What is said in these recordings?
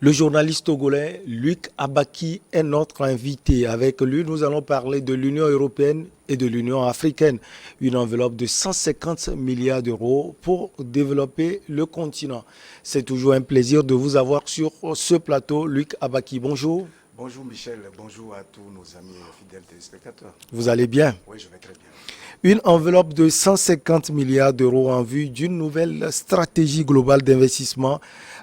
Le journaliste togolais Luc Abaki est notre invité. Avec lui, nous allons parler de l'Union européenne et de l'Union africaine. Une enveloppe de 150 milliards d'euros pour développer le continent. C'est toujours un plaisir de vous avoir sur ce plateau. Luc Abaki, bonjour. Bonjour Michel, bonjour à tous nos amis fidèles téléspectateurs. Vous allez bien? Oui, je vais très bien. Une enveloppe de 150 milliards d'euros en vue d'une nouvelle stratégie globale d'investissement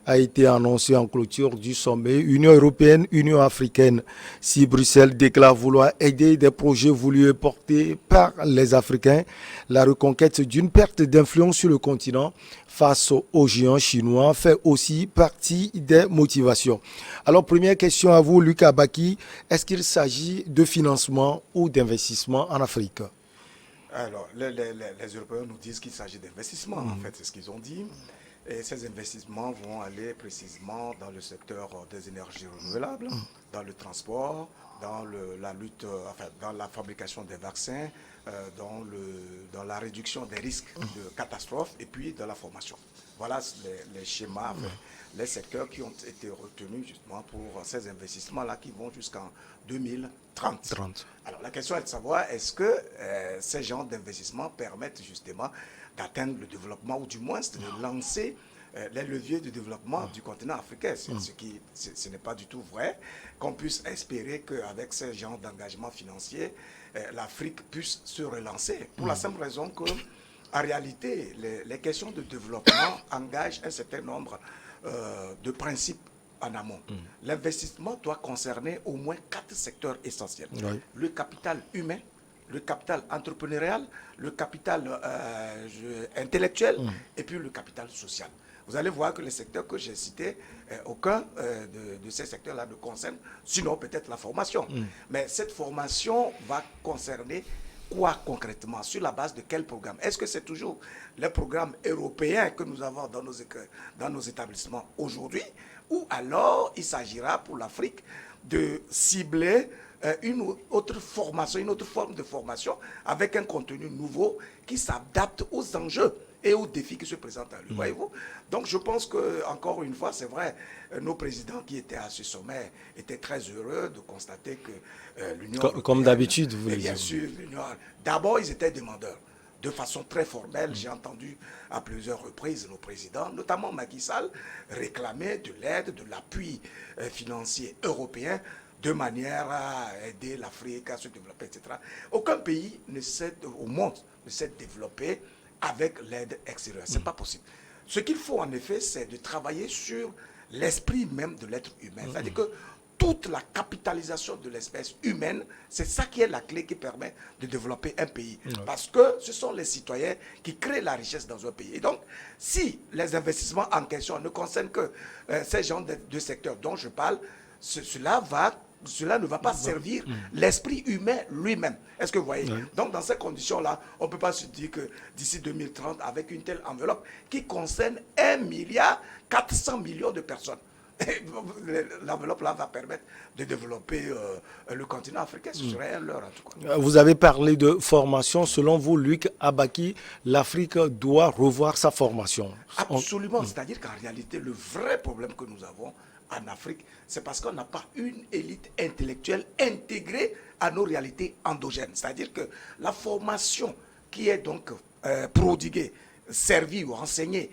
a été annoncée en clôture du sommet Union européenne, Union africaine. Si Bruxelles déclare vouloir aider des projets voulus et portés par les Africains, la reconquête d'une perte d'influence sur le continent face aux géants chinois fait aussi partie des motivations. Alors, première question à vous, Lucas Abaki, est-ce qu'il s'agit de financement ou d'investissement en Afrique? Alors, les Européens nous disent qu'il s'agit d'investissements, en fait, c'est ce qu'ils ont dit. Et ces investissements vont aller précisément dans le secteur des énergies renouvelables, dans le transport, dans la lutte, enfin, dans la fabrication des vaccins, dans la réduction des risques de catastrophes et puis dans la formation. Voilà les schémas, enfin, les secteurs qui ont été retenus justement pour ces investissements-là qui vont jusqu'en 2030. 30. Alors la question est de savoir est-ce que ces genres d'investissements permettent justement d'atteindre le développement ou du moins de lancer les leviers de développement du continent africain. Ce n'est pas du tout vrai qu'on puisse espérer qu'avec ces genres d'engagement financier, l'Afrique puisse se relancer. Pour la simple raison que, en réalité, les questions de développement engagent un certain nombre de principes en amont. L'investissement doit concerner au moins 4 secteurs essentiels. Oui. Le capital humain, le capital entrepreneurial, le capital intellectuel et puis le capital social. Vous allez voir que les secteurs que j'ai cités, aucun de ces secteurs-là ne concerne, sinon peut-être la formation. Mais cette formation va concerner quoi concrètement? Sur la base de quel programme? Est-ce que c'est toujours les programmes européens que nous avons dans nos établissements aujourd'hui? Ou alors il s'agira pour l'Afrique de cibler une autre formation, une autre forme de formation avec un contenu nouveau qui s'adapte aux enjeux et aux défis qui se présentent à lui, voyez-vous. Donc je pense que, encore une fois, c'est vrai, nos présidents qui étaient à ce sommet étaient très heureux de constater que l'Union européenne... Comme d'habitude, vous voulez bien dire. sûr, d'abord, ils étaient demandeurs. De façon très formelle, j'ai entendu à plusieurs reprises nos présidents, notamment Macky Sall, réclamer de l'aide, de l'appui financier européen de manière à aider l'Afrique à se développer, etc. Aucun pays au monde ne s'est développé avec l'aide extérieure. Ce n'est pas possible. Ce qu'il faut en effet, c'est de travailler sur l'esprit même de l'être humain. C'est-à-dire que toute la capitalisation de l'espèce humaine, c'est ça qui est la clé qui permet de développer un pays. Parce que ce sont les citoyens qui créent la richesse dans un pays. Et donc, si les investissements en question ne concernent que ces genres de secteurs dont je parle, cela ne va pas servir l'esprit humain lui-même. Est-ce que vous voyez? Donc, dans ces conditions-là, on ne peut pas se dire que d'ici 2030, avec une telle enveloppe qui concerne 1,4 milliard de personnes, l'enveloppe-là va permettre de développer le continent africain. Ce serait un leurre, en tout cas. Vous avez parlé de formation. Selon vous, Luc Abaki, l'Afrique doit revoir sa formation. Absolument. C'est-à-dire qu'en réalité, le vrai problème que nous avons en Afrique, c'est parce qu'on n'a pas une élite intellectuelle intégrée à nos réalités endogènes. C'est-à-dire que la formation qui est donc prodiguée, servie ou enseignée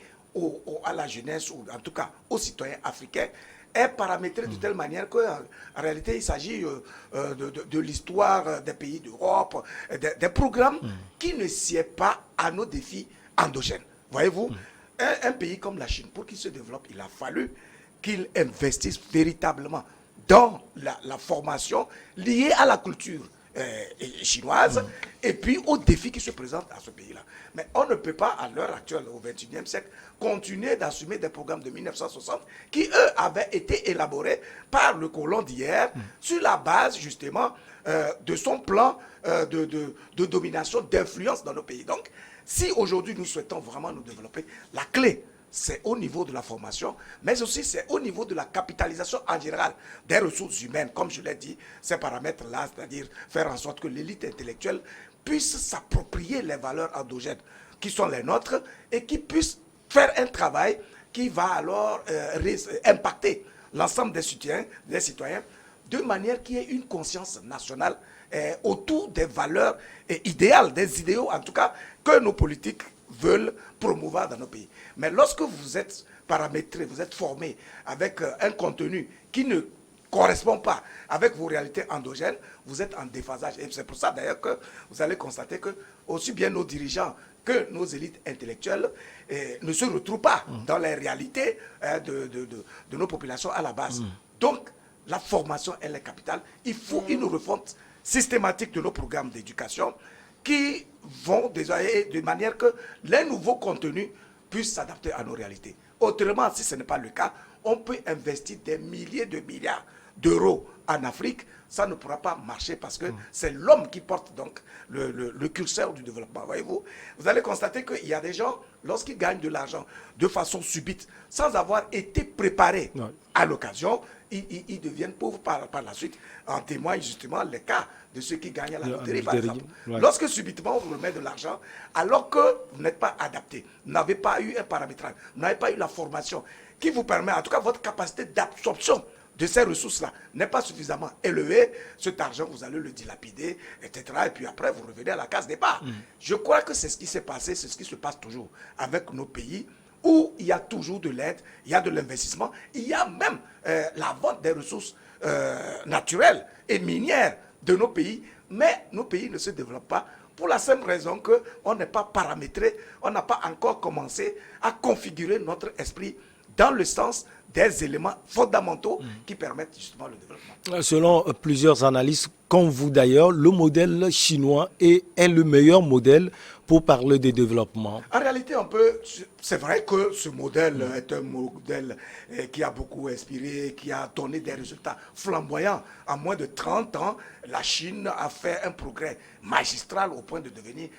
à la jeunesse, ou en tout cas aux citoyens africains, est paramétrée de telle manière qu'en réalité, il s'agit de l'histoire des pays d'Europe, des programmes qui ne sied pas à nos défis endogènes. Voyez-vous, un pays comme la Chine, pour qu'il se développe, il a fallu qu'il investisse véritablement dans la formation liée à la culture chinoise et puis aux défis qui se présentent à ce pays-là. Mais on ne peut pas, à l'heure actuelle, au XXIe siècle, continuer d'assumer des programmes de 1960 qui, eux, avaient été élaborés par le colon d'hier sur la base, justement, de son plan de domination, d'influence dans nos pays. Donc, si aujourd'hui nous souhaitons vraiment nous développer, la clé, c'est au niveau de la formation, mais aussi c'est au niveau de la capitalisation en général des ressources humaines, comme je l'ai dit, ces paramètres-là, c'est-à-dire faire en sorte que l'élite intellectuelle puisse s'approprier les valeurs endogènes qui sont les nôtres et qui puisse faire un travail qui va alors impacter l'ensemble des citoyens, de manière qu'il y ait une conscience nationale autour des valeurs idéales, des idéaux en tout cas, que nos politiques veulent promouvoir dans nos pays. Mais lorsque vous êtes paramétré, vous êtes formé avec un contenu qui ne correspond pas avec vos réalités endogènes, vous êtes en déphasage. Et c'est pour ça d'ailleurs que vous allez constater que aussi bien nos dirigeants que nos élites intellectuelles ne se retrouvent pas dans les réalités de nos populations à la base. Donc, la formation, elle est capitale. Il faut une refonte systématique de nos programmes d'éducation qui vont de manière que les nouveaux contenus puissent s'adapter à nos réalités. Autrement, si ce n'est pas le cas, on peut investir des milliers de milliards d'euros en Afrique, ça ne pourra pas marcher parce que c'est l'homme qui porte donc le curseur du développement. Voyez-vous, vous allez constater qu'il y a des gens, lorsqu'ils gagnent de l'argent de façon subite, sans avoir été préparés à l'occasion, ils deviennent pauvres par la suite. En témoigne justement les cas de ceux qui gagnent à la loterie, par exemple. Lorsque subitement on vous remet de l'argent, alors que vous n'êtes pas adapté, vous n'avez pas eu un paramétrage, vous n'avez pas eu la formation qui vous permet, en tout cas votre capacité d'absorption de ces ressources-là n'est pas suffisamment élevée, cet argent, vous allez le dilapider, etc. Et puis après, vous revenez à la case départ. Je crois que c'est ce qui s'est passé, c'est ce qui se passe toujours avec nos pays, où il y a toujours de l'aide, il y a de l'investissement, il y a même la vente des ressources naturelles et minières de nos pays, mais nos pays ne se développent pas pour la simple raison qu'on n'est pas paramétré, on n'a pas encore commencé à configurer notre esprit dans le sens des éléments fondamentaux qui permettent justement le développement. Selon plusieurs analystes, comme vous d'ailleurs, le modèle chinois est le meilleur modèle pour parler de développement. En réalité, c'est vrai que ce modèle est un modèle qui a beaucoup inspiré, qui a donné des résultats flamboyants. En moins de 30 ans, la Chine a fait un progrès magistral au point de devenir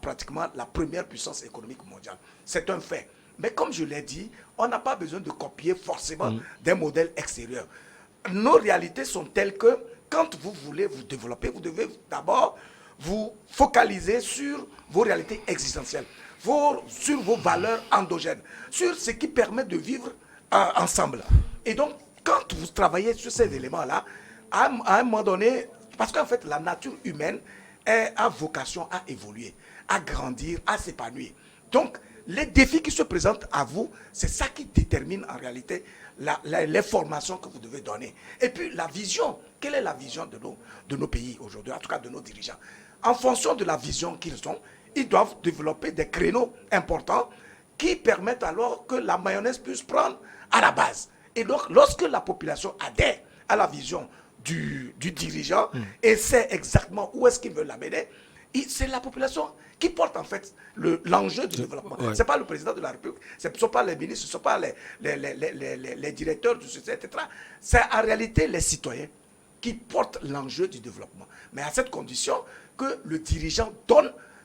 pratiquement la première puissance économique mondiale. C'est un fait. Mais comme je l'ai dit, on n'a pas besoin de copier forcément des modèles extérieurs. Nos réalités sont telles que quand vous voulez vous développer, vous devez d'abord vous focaliser sur vos réalités existentielles, sur vos valeurs endogènes, sur ce qui permet de vivre ensemble. Et donc, quand vous travaillez sur ces éléments-là, à un moment donné, parce qu'en fait, la nature humaine a vocation à évoluer, à grandir, à s'épanouir. Donc, les défis qui se présentent à vous, c'est ça qui détermine en réalité les formations que vous devez donner. Et puis la vision, quelle est la vision de nos pays aujourd'hui, en tout cas de nos dirigeants? En fonction de la vision qu'ils ont, ils doivent développer des créneaux importants qui permettent alors que la mayonnaise puisse prendre à la base. Et donc, lorsque la population adhère à la vision du dirigeant et sait exactement où est-ce qu'il veut l'amener, c'est la population qui porte en fait l'enjeu du développement. Ce n'est pas le président de la République, ce ne sont pas les ministres, ce ne sont pas les directeurs du société, etc. C'est en réalité les citoyens qui portent l'enjeu du développement. Mais à cette condition que le dirigeant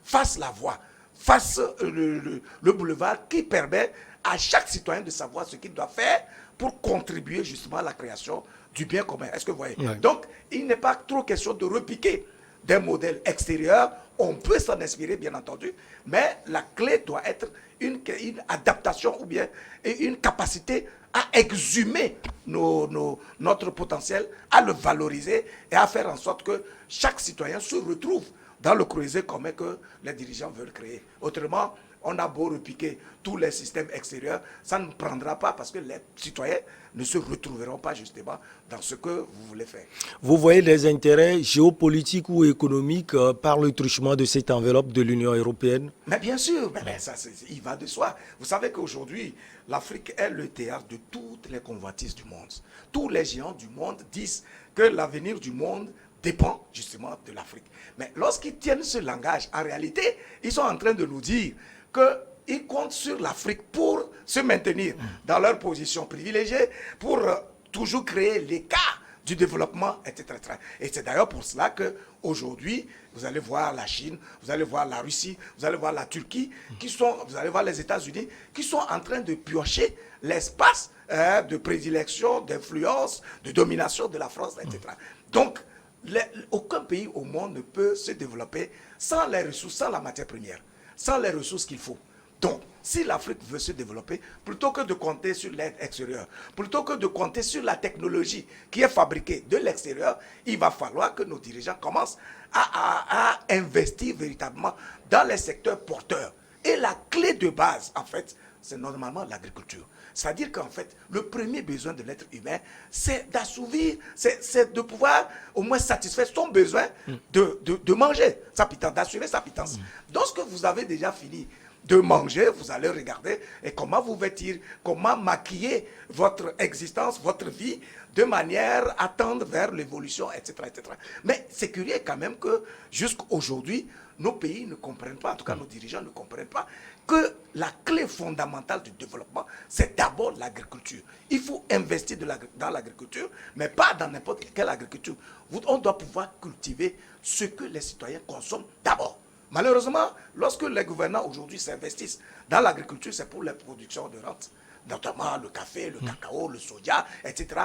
fasse la voie, fasse le boulevard qui permet à chaque citoyen de savoir ce qu'il doit faire pour contribuer justement à la création du bien commun. Est-ce que vous voyez? Donc, il n'est pas trop question de repiquer des modèles extérieurs. On peut s'en inspirer, bien entendu, mais la clé doit être une adaptation ou bien une capacité à exhumer notre potentiel, à le valoriser et à faire en sorte que chaque citoyen se retrouve dans le creuset commun que les dirigeants veulent créer. Autrement, on a beau repiquer tous les systèmes extérieurs, ça ne prendra pas parce que les citoyens ne se retrouveront pas justement dans ce que vous voulez faire. Vous voyez des intérêts géopolitiques ou économiques par le truchement de cette enveloppe de l'Union européenne? Mais bien sûr, ça, il va de soi. Vous savez qu'aujourd'hui, l'Afrique est le théâtre de toutes les convoitises du monde. Tous les géants du monde disent que l'avenir du monde dépend justement de l'Afrique. Mais lorsqu'ils tiennent ce langage, en réalité, ils sont en train de nous dire qu'ils comptent sur l'Afrique pour se maintenir dans leur position privilégiée, pour toujours créer l'écart du développement, etc. Et c'est d'ailleurs pour cela qu'aujourd'hui, vous allez voir la Chine, vous allez voir la Russie, vous allez voir la Turquie, vous allez voir les États-Unis, qui sont en train de piocher l'espace de prédilection, d'influence, de domination de la France, etc. Donc, aucun pays au monde ne peut se développer sans les ressources, sans la matière première, sans les ressources qu'il faut Donc, si l'Afrique veut se développer, plutôt que de compter sur l'aide extérieure, plutôt que de compter sur la technologie qui est fabriquée de l'extérieur, il va falloir que nos dirigeants commencent à investir véritablement dans les secteurs porteurs. Et la clé de base, en fait, c'est normalement l'agriculture. C'est-à-dire qu'en fait, le premier besoin de l'être humain, c'est d'assouvir, c'est de pouvoir au moins satisfaire son besoin de manger, d'assurer sa pitance. Lorsque vous avez déjà fini de manger, vous allez regarder et comment vous vêtir, comment maquiller votre existence, votre vie, de manière à tendre vers l'évolution, etc., etc. Mais c'est curieux quand même que jusqu'à aujourd'hui, nos pays ne comprennent pas, en tout cas nos dirigeants ne comprennent pas, que la clé fondamentale du développement, c'est d'abord l'agriculture. Il faut investir dans l'agriculture, mais pas dans n'importe quelle agriculture. On doit pouvoir cultiver ce que les citoyens consomment d'abord. Malheureusement, lorsque les gouvernants aujourd'hui s'investissent dans l'agriculture, c'est pour les productions de rente, notamment le café, le cacao, le soja, etc.,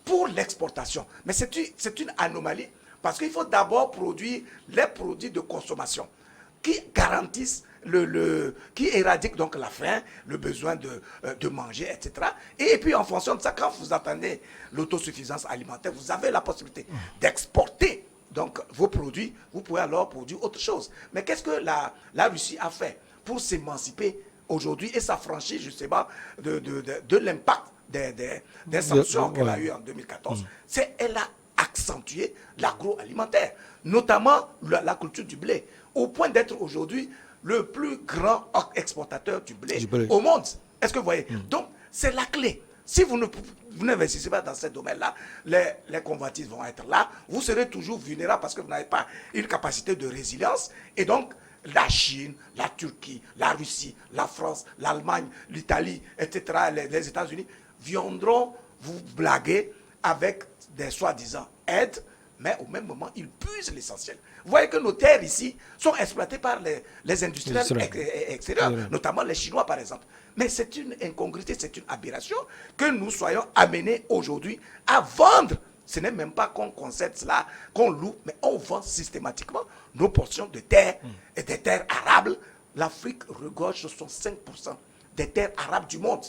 pour l'exportation. Mais c'est une anomalie parce qu'il faut d'abord produire les produits de consommation qui garantissent qui éradiquent donc la faim, le besoin de manger, etc. Et puis en fonction de ça, quand vous attendez l'autosuffisance alimentaire, vous avez la possibilité d'exporter donc vos produits, vous pouvez alors produire autre chose. Mais qu'est-ce que la Russie a fait pour s'émanciper aujourd'hui et s'affranchir justement de l'impact des sanctions qu'elle a eues en 2014? C'est elle a accentué l'agroalimentaire, notamment la culture du blé, au point d'être aujourd'hui le plus grand exportateur du blé au monde. Est-ce que vous voyez? Donc, c'est la clé. Si vous n'investissez pas dans ce domaine-là, les convoitises vont être là. Vous serez toujours vulnérable parce que vous n'avez pas une capacité de résilience. Et donc, la Chine, la Turquie, la Russie, la France, l'Allemagne, l'Italie, etc., les États-Unis viendront vous blaguer avec des soi-disant aides, mais au même moment, ils puisent l'essentiel. Vous voyez que nos terres ici sont exploitées par les industriels extérieurs, notamment les Chinois par exemple. Mais c'est une incongruité, c'est une aberration que nous soyons amenés aujourd'hui à vendre. Ce n'est même pas qu'on concède cela, qu'on loue, mais on vend systématiquement nos portions de terre et des terres arables. L'Afrique regorge 65% des terres arabes du monde.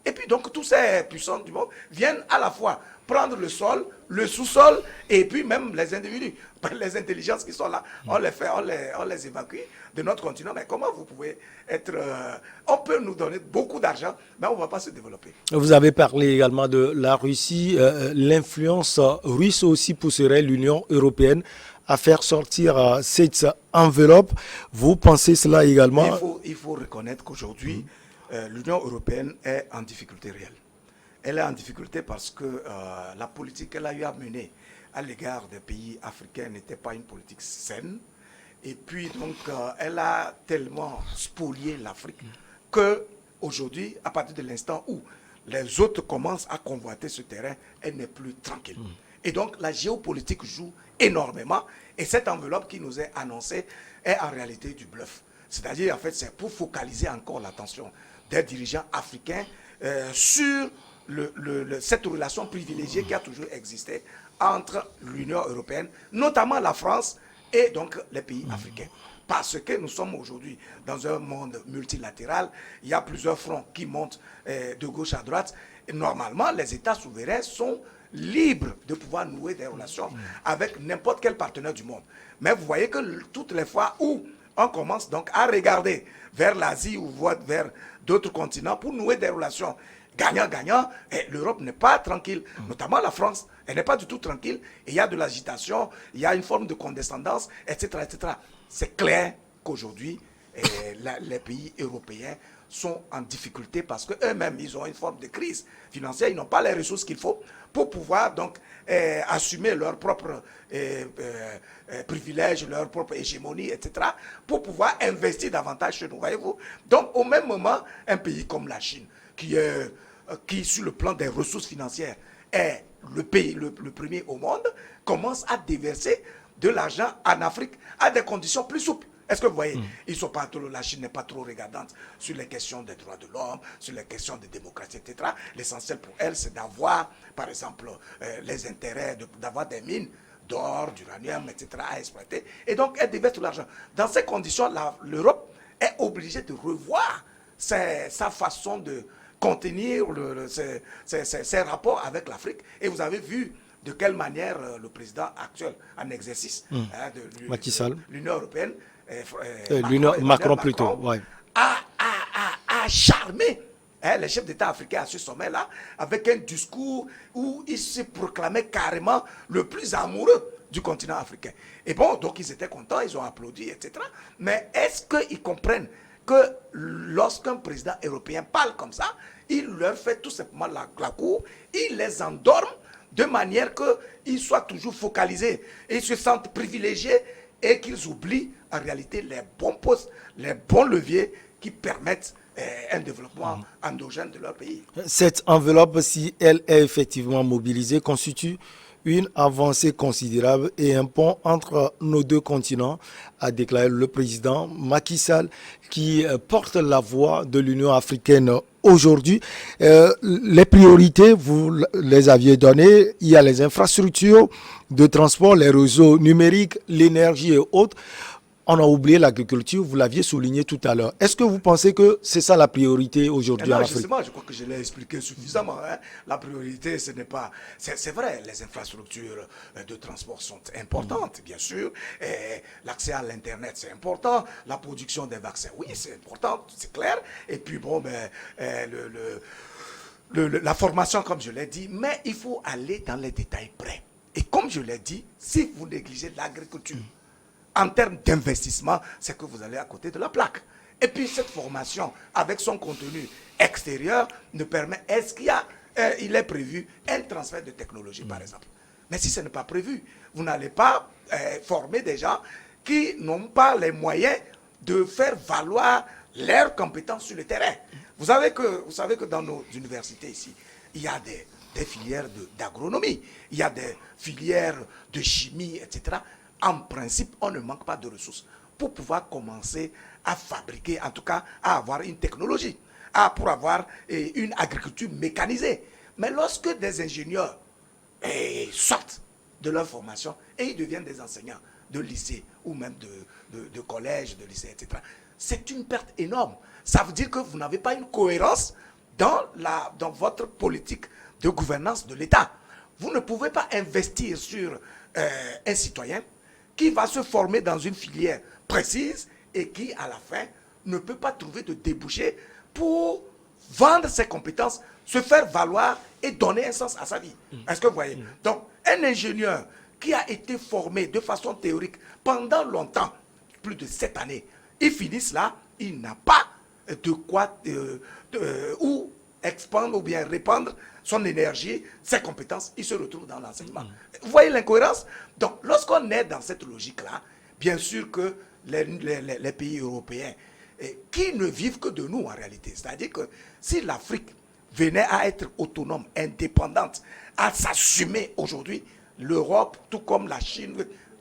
Et puis donc tous ces puissants du monde viennent à la fois prendre le sol, le sous-sol, et puis même les individus, les intelligences qui sont là, on les évacue de notre continent. Mais comment vous pouvez être... on peut nous donner beaucoup d'argent, mais on ne va pas se développer. Vous avez parlé également de la Russie. L'influence russe aussi pousserait l'Union européenne à faire sortir cette enveloppe. Vous pensez cela également? Il faut reconnaître qu'aujourd'hui, l'Union européenne est en difficulté réelle. Elle est en difficulté parce que la politique qu'elle a eu à mener à l'égard des pays africains n'était pas une politique saine. Et puis, donc, elle a tellement spolié l'Afrique qu'aujourd'hui, à partir de l'instant où les autres commencent à convoiter ce terrain, elle n'est plus tranquille. Et donc, la géopolitique joue énormément. Et cette enveloppe qui nous est annoncée est en réalité du bluff. C'est-à-dire, en fait, c'est pour focaliser encore l'attention des dirigeants africains sur cette relation privilégiée qui a toujours existé entre l'Union européenne, notamment la France et donc les pays africains. Parce que nous sommes aujourd'hui dans un monde multilatéral, il y a plusieurs fronts qui montent de gauche à droite. Et normalement, les États souverains sont libres de pouvoir nouer des relations avec n'importe quel partenaire du monde. Mais vous voyez que toutes les fois où on commence donc à regarder vers l'Asie ou vers d'autres continents pour nouer des relations gagnant-gagnant, et l'Europe n'est pas tranquille, notamment la France, elle n'est pas du tout tranquille, et il y a de l'agitation, il y a une forme de condescendance, etc. etc. C'est clair qu'aujourd'hui, les pays européens sont en difficulté parce qu'eux-mêmes, ils ont une forme de crise financière, ils n'ont pas les ressources qu'il faut pour pouvoir donc assumer leurs propres privilèges, leur propre hégémonie, etc., pour pouvoir investir davantage chez nous, voyez-vous. Donc, au même moment, un pays comme la Chine, qui sur le plan des ressources financières, est le pays le premier au monde, commence à déverser de l'argent en Afrique à des conditions plus souples. Est-ce que vous voyez, la Chine n'est pas trop regardante sur les questions des droits de l'homme, sur les questions de démocratie, etc. L'essentiel pour elle, c'est d'avoir, par exemple, les intérêts, d'avoir des mines d'or, d'uranium, etc. à exploiter. Et donc, elle déverse tout l'argent. Dans ces conditions, l'Europe est obligée de revoir sa façon de contenir ses rapports avec l'Afrique. Et vous avez vu de quelle manière le président actuel en exercice de l'Union européenne, Macron plutôt, ouais. a charmé les chefs d'État africains à ce sommet-là avec un discours où il se proclamait carrément le plus amoureux du continent africain. Et bon, donc ils étaient contents, ils ont applaudi, etc. Mais est-ce qu'ils comprennent que lorsqu'un président européen parle comme ça, il leur fait tout simplement la cour, il les endorme de manière qu'ils soient toujours focalisés et se sentent privilégiés et qu'ils oublient en réalité les bons postes, les bons leviers qui permettent un développement endogène de leur pays. Cette enveloppe, si elle est effectivement mobilisée, constitue une avancée considérable et un pont entre nos deux continents, a déclaré le président Macky Sall, qui porte la voix de l'Union africaine aujourd'hui. Les priorités, vous les aviez données. Il y a les infrastructures de transport, les réseaux numériques, l'énergie et autres. On a oublié l'agriculture, vous l'aviez souligné tout à l'heure. Est-ce que vous pensez que c'est ça la priorité aujourd'hui en Afrique? Justement, je crois que je l'ai expliqué suffisamment. La priorité, ce n'est pas... C'est vrai, les infrastructures de transport sont importantes, bien sûr. L'accès à l'Internet, c'est important. La production des vaccins, oui, c'est important, c'est clair. Et puis, bon, la formation, comme je l'ai dit, mais il faut aller dans les détails près. Et comme je l'ai dit, si vous négligez l'agriculture, en termes d'investissement, c'est que vous allez à côté de la plaque. Et puis cette formation, avec son contenu extérieur, ne permet... Est-ce qu'il y a, il est prévu un transfert de technologie, par exemple? Mais si ce n'est pas prévu, vous n'allez pas former des gens qui n'ont pas les moyens de faire valoir leurs compétences sur le terrain. Vous savez que dans nos universités ici, il y a des filières d'agronomie, il y a des filières de chimie, etc. En principe, on ne manque pas de ressources pour pouvoir commencer à fabriquer, en tout cas, à avoir une technologie, pour avoir une agriculture mécanisée. Mais lorsque des ingénieurs sortent de leur formation et ils deviennent des enseignants de lycée ou même de collège, de lycée, etc., c'est une perte énorme. Ça veut dire que vous n'avez pas une cohérence dans votre politique de gouvernance de l'État. Vous ne pouvez pas investir sur un citoyen qui va se former dans une filière précise et qui, à la fin, ne peut pas trouver de débouché pour vendre ses compétences, se faire valoir et donner un sens à sa vie. Est-ce que vous voyez? Donc, un ingénieur qui a été formé de façon théorique pendant longtemps, plus de 7 années, il finit là, il n'a pas de quoi ou expandre ou bien répandre son énergie, ses compétences, il se retrouve dans l'enseignement. Vous voyez l'incohérence? Donc, lorsqu'on est dans cette logique-là, bien sûr que les pays européens, qui ne vivent que de nous en réalité, c'est-à-dire que si l'Afrique venait à être autonome, indépendante, à s'assumer aujourd'hui, l'Europe, tout comme la Chine,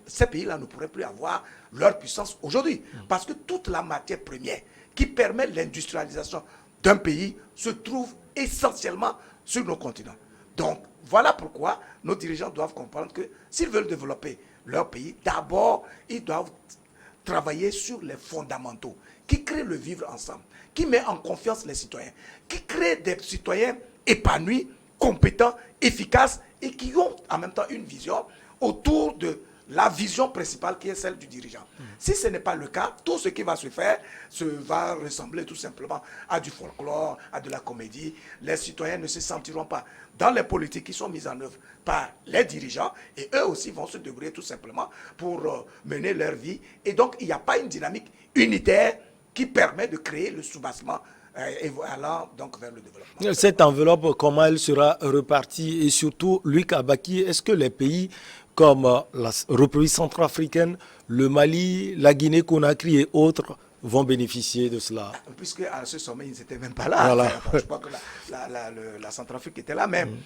ces pays-là ne pourraient plus avoir leur puissance aujourd'hui. Parce que toute la matière première qui permet l'industrialisation d'un pays se trouve essentiellement sur nos continents. Donc, voilà pourquoi nos dirigeants doivent comprendre que s'ils veulent développer leur pays, d'abord, ils doivent travailler sur les fondamentaux qui créent le vivre ensemble, qui met en confiance les citoyens, qui créent des citoyens épanouis, compétents, efficaces et qui ont en même temps une vision autour de la vision principale qui est celle du dirigeant. Si ce n'est pas le cas, tout ce qui va se faire va ressembler tout simplement à du folklore, à de la comédie. Les citoyens ne se sentiront pas dans les politiques qui sont mises en œuvre par les dirigeants et eux aussi vont se débrouiller tout simplement pour mener leur vie. Et donc, il n'y a pas une dynamique unitaire qui permet de créer le soubassement allant donc vers le développement. Cette enveloppe, comment elle sera repartie? Et surtout, Luc Abaki, est-ce que les pays comme la République centrafricaine, le Mali, la Guinée-Conakry et autres vont bénéficier de cela? Puisque à ce sommet, ils n'étaient même pas là. Voilà. Enfin, je crois que la Centrafrique était là même.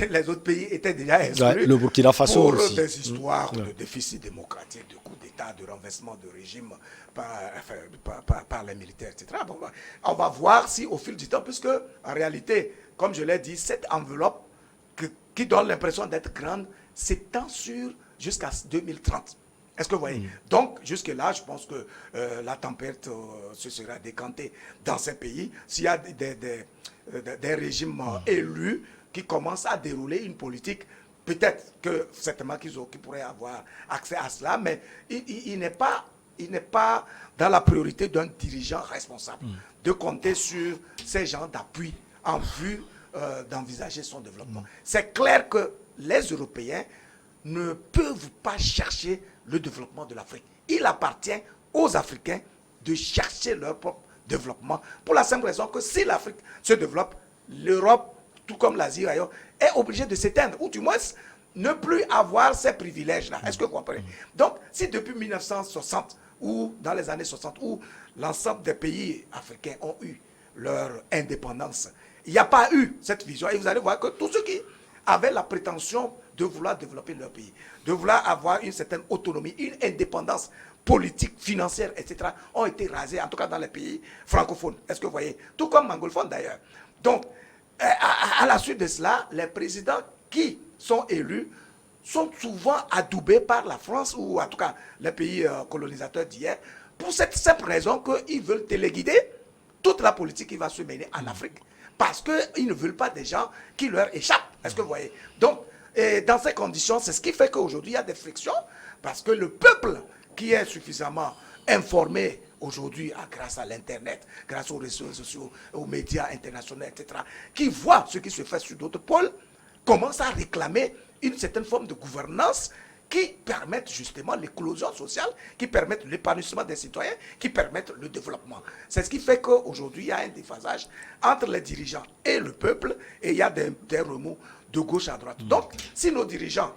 Les autres pays étaient déjà exclus. Le Burkina Faso pour aussi. Des histoires de déficit démocratique, de coup d'État, de renversement de régime par les militaires, etc. Bon, on va voir si au fil du temps, puisque en réalité, comme je l'ai dit, cette enveloppe qui donne l'impression d'être grande s'étend sur jusqu'à 2030. Est-ce que vous voyez? Donc, jusque-là, je pense que la tempête se sera décantée dans ces pays. S'il y a des régimes élus qui commencent à dérouler une politique, peut-être que certainement qu'ils pourraient avoir accès à cela, mais il n'est pas dans la priorité d'un dirigeant responsable de compter sur ces gens d'appui en vue d'envisager son développement. C'est clair que les Européens ne peuvent pas chercher le développement de l'Afrique. Il appartient aux Africains de chercher leur propre développement, pour la simple raison que si l'Afrique se développe, l'Europe, tout comme l'Asie ailleurs, est obligée de s'éteindre, ou du moins ne plus avoir ces privilèges-là. Est-ce que vous comprenez? Donc, si depuis 1960, ou dans les années 60, où l'ensemble des pays africains ont eu leur indépendance, il n'y a pas eu cette vision, et vous allez voir que tous ceux qui avaient la prétention de vouloir développer leur pays, de vouloir avoir une certaine autonomie, une indépendance politique, financière, etc., ont été rasés, en tout cas dans les pays francophones. Est-ce que vous voyez? Tout comme anglophone d'ailleurs. Donc, à la suite de cela, les présidents qui sont élus sont souvent adoubés par la France, ou en tout cas les pays colonisateurs d'hier, pour cette simple raison qu'ils veulent téléguider toute la politique qui va se mener en Afrique. Parce qu'ils ne veulent pas des gens qui leur échappent. Est-ce que vous voyez? Donc, dans ces conditions, c'est ce qui fait qu'aujourd'hui, il y a des frictions, parce que le peuple qui est suffisamment informé aujourd'hui, grâce à l'Internet, grâce aux réseaux sociaux, aux médias internationaux, etc., qui voit ce qui se fait sur d'autres pôles, commence à réclamer une certaine forme de gouvernance qui permettent justement l'éclosion sociale, qui permettent l'épanouissement des citoyens, qui permettent le développement. C'est ce qui fait qu'aujourd'hui, il y a un déphasage entre les dirigeants et le peuple, et il y a des remous de gauche à droite. Donc, si nos dirigeants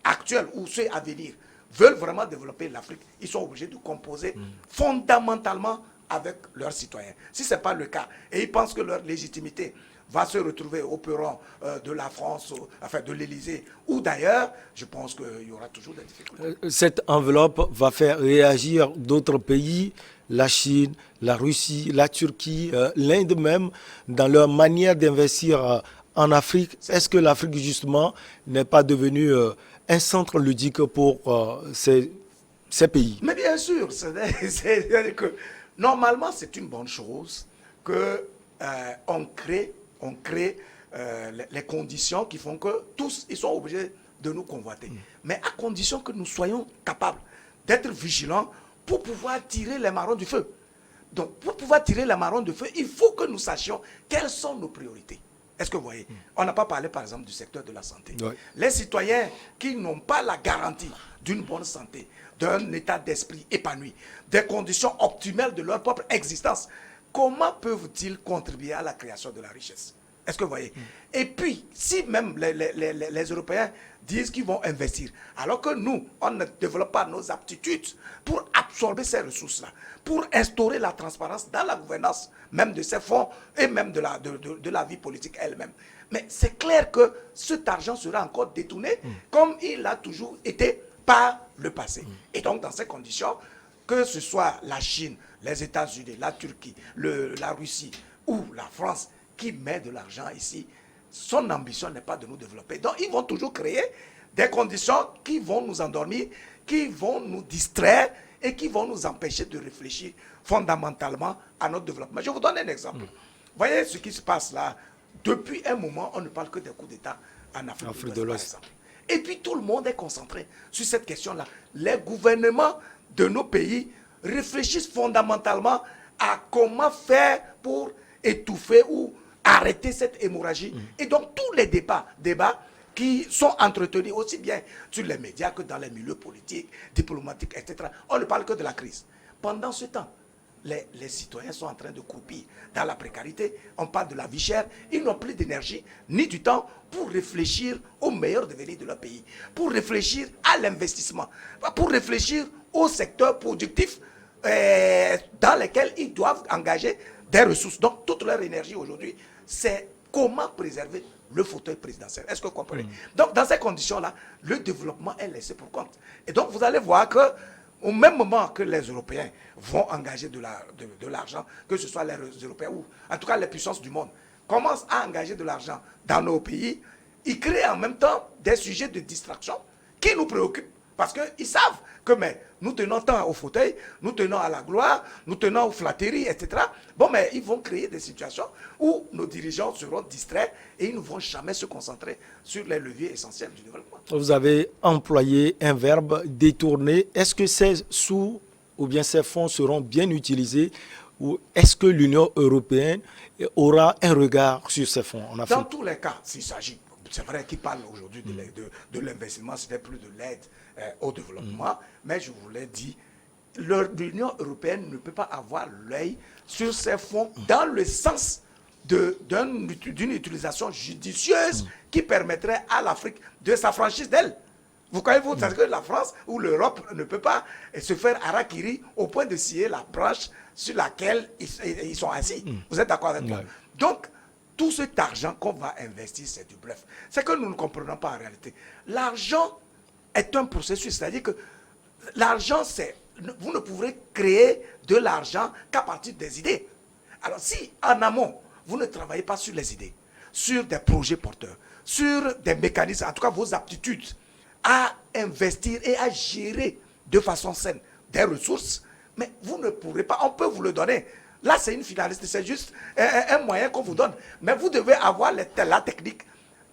actuels ou ceux à venir veulent vraiment développer l'Afrique, ils sont obligés de composer fondamentalement avec leurs citoyens. Si ce n'est pas le cas, et ils pensent que leur légitimité va se retrouver au perron de la France, enfin de l'Élysée ou d'ailleurs, je pense qu'il y aura toujours des difficultés. Cette enveloppe va faire réagir d'autres pays, la Chine, la Russie, la Turquie, l'Inde même, dans leur manière d'investir en Afrique. Est-ce que l'Afrique, justement, n'est pas devenue un centre ludique pour ces pays? Mais bien sûr, c'est-à-dire que normalement, c'est une bonne chose que on crée les conditions qui font que tous, ils sont obligés de nous convoiter. Mais à condition que nous soyons capables d'être vigilants pour pouvoir tirer les marrons du feu. Donc, pour pouvoir tirer les marrons du feu, il faut que nous sachions quelles sont nos priorités. Est-ce que vous voyez? On n'a pas parlé, par exemple, du secteur de la santé. Ouais. Les citoyens qui n'ont pas la garantie d'une bonne santé, d'un état d'esprit épanoui, des conditions optimales de leur propre existence, comment peuvent-ils contribuer à la création de la richesse? Est-ce que vous voyez? Et puis, si même les Européens disent qu'ils vont investir, alors que nous, on ne développe pas nos aptitudes pour absorber ces ressources-là, pour instaurer la transparence dans la gouvernance même de ces fonds et même de la vie politique elle-même. Mais c'est clair que cet argent sera encore détourné comme il a toujours été par le passé. Et donc, dans ces conditions, que ce soit la Chine, les États-Unis, la Turquie, la Russie ou la France qui met de l'argent ici, son ambition n'est pas de nous développer. Donc, ils vont toujours créer des conditions qui vont nous endormir, qui vont nous distraire et qui vont nous empêcher de réfléchir fondamentalement à notre développement. Je vous donne un exemple. Voyez ce qui se passe là. Depuis un moment, on ne parle que des coups d'État en Afrique de l'Ouest, par exemple. Et puis, tout le monde est concentré sur cette question-là. Les gouvernements de nos pays réfléchissent fondamentalement à comment faire pour étouffer ou arrêter cette hémorragie. Et donc, tous les débats qui sont entretenus aussi bien sur les médias que dans les milieux politiques, diplomatiques, etc., on ne parle que de la crise. Pendant ce temps, les citoyens sont en train de croupir dans la précarité, on parle de la vie chère, ils n'ont plus d'énergie ni du temps pour réfléchir au meilleur devenir de leur pays, pour réfléchir à l'investissement, pour réfléchir au secteur productif dans lequel ils doivent engager des ressources. Donc toute leur énergie aujourd'hui, c'est comment préserver le fauteuil présidentiel. Est-ce que vous comprenez? Donc dans ces conditions-là, le développement est laissé pour compte. Et donc vous allez voir que au même moment que les Européens vont engager de l'argent, que ce soit les Européens ou en tout cas les puissances du monde, commencent à engager de l'argent dans nos pays, ils créent en même temps des sujets de distraction qui nous préoccupent Parce qu'ils savent que mais, nous tenons tant au fauteuil, nous tenons à la gloire, nous tenons aux flatteries, etc. Bon, mais ils vont créer des situations où nos dirigeants seront distraits et ils ne vont jamais se concentrer sur les leviers essentiels du développement. Vous avez employé un verbe détourné. Est-ce que ces sous ou bien ces fonds seront bien utilisés ou est-ce que l'Union européenne aura un regard sur ces fonds en Afrique? Dans tous les cas, s'il s'agit, c'est vrai qu'ils parlent aujourd'hui de l'investissement, c'était plus de l'aide au développement, mais je vous l'ai dit, l'Union européenne ne peut pas avoir l'œil sur ces fonds dans le sens d'une utilisation judicieuse qui permettrait à l'Afrique de s'affranchir d'elle. Vous croyez-vous que la France ou l'Europe ne peut pas se faire harakiri au point de scier la branche sur laquelle ils sont assis? Vous êtes d'accord avec moi? Donc, tout cet argent qu'on va investir, c'est du bluff. C'est que nous ne comprenons pas en réalité. L'argent est un processus, c'est-à-dire que l'argent, c'est... Vous ne pourrez créer de l'argent qu'à partir des idées. Alors, si en amont, vous ne travaillez pas sur les idées, sur des projets porteurs, sur des mécanismes, en tout cas vos aptitudes, à investir et à gérer de façon saine des ressources, mais vous ne pourrez pas, on peut vous le donner. Là, c'est une finalité, c'est juste un moyen qu'on vous donne. Mais vous devez avoir la technique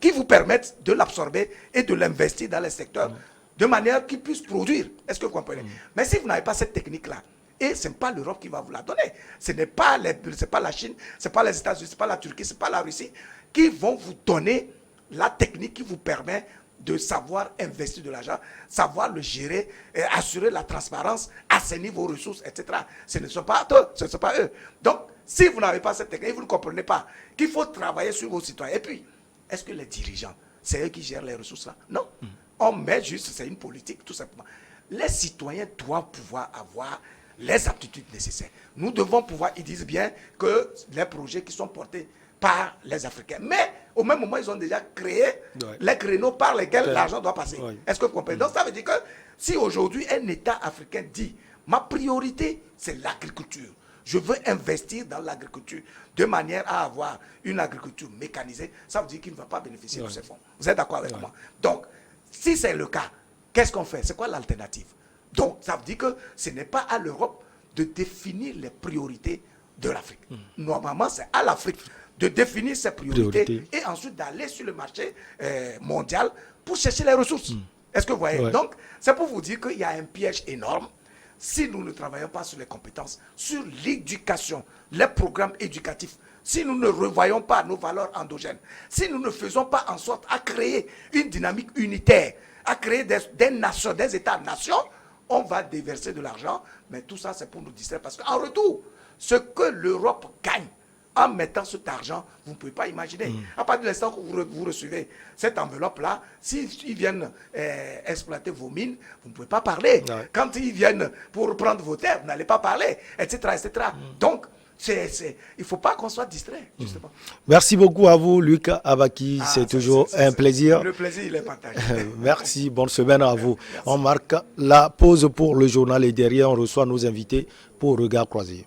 qui vous permette de l'absorber et de l'investir dans les secteurs de manière qu'il puisse produire. Est-ce que vous comprenez? Mais si vous n'avez pas cette technique-là, et ce n'est pas l'Europe qui va vous la donner, ce n'est pas, pas la Chine, ce n'est pas les États-Unis, ce n'est pas la Turquie, ce n'est pas la Russie, qui vont vous donner la technique qui vous permet de savoir investir de l'argent, savoir le gérer, assurer la transparence, assainir vos ressources, etc. Ce ne sont pas eux, ce ne sont pas eux. Donc, si vous n'avez pas cette technique, vous ne comprenez pas qu'il faut travailler sur vos citoyens. Et puis, est-ce que les dirigeants, c'est eux qui gèrent les ressources là? Non. On met juste, c'est une politique, tout simplement. Les citoyens doivent pouvoir avoir les aptitudes nécessaires. Nous devons pouvoir, ils disent bien que les projets qui sont portés par les Africains. Mais au même moment, ils ont déjà créé les créneaux par lesquels l'argent doit passer. Est-ce que vous comprenez? Donc ça veut dire que si aujourd'hui un État africain dit ma priorité, c'est l'agriculture, je veux investir dans l'agriculture de manière à avoir une agriculture mécanisée, ça veut dire qu'il ne va pas bénéficier de ces fonds. Vous êtes d'accord avec moi? Donc, si c'est le cas, qu'est-ce qu'on fait? C'est quoi l'alternative? Donc, ça veut dire que ce n'est pas à l'Europe de définir les priorités de l'Afrique. Normalement, c'est à l'Afrique de définir ses priorités et ensuite d'aller sur le marché mondial pour chercher les ressources. Est-ce que vous voyez? Donc, c'est pour vous dire qu'il y a un piège énorme si nous ne travaillons pas sur les compétences, sur l'éducation, les programmes éducatifs, si nous ne revoyons pas nos valeurs endogènes, si nous ne faisons pas en sorte à créer une dynamique unitaire, à créer des nations, des États-nations, on va déverser de l'argent, mais tout ça c'est pour nous distraire parce qu'en retour, ce que l'Europe gagne en mettant cet argent, vous ne pouvez pas imaginer. À partir de l'instant que vous recevez cette enveloppe-là, s'ils viennent exploiter vos mines, vous ne pouvez pas parler. Quand ils viennent pour prendre vos terres, vous n'allez pas parler, etc. etc. Donc, il ne faut pas qu'on soit distrait, justement. Merci beaucoup à vous, Luc Abaki. C'est toujours un plaisir. Le plaisir, il est partagé. Merci, bonne semaine à vous. Merci. On marque la pause pour le journal et derrière, on reçoit nos invités pour Regard Croisé.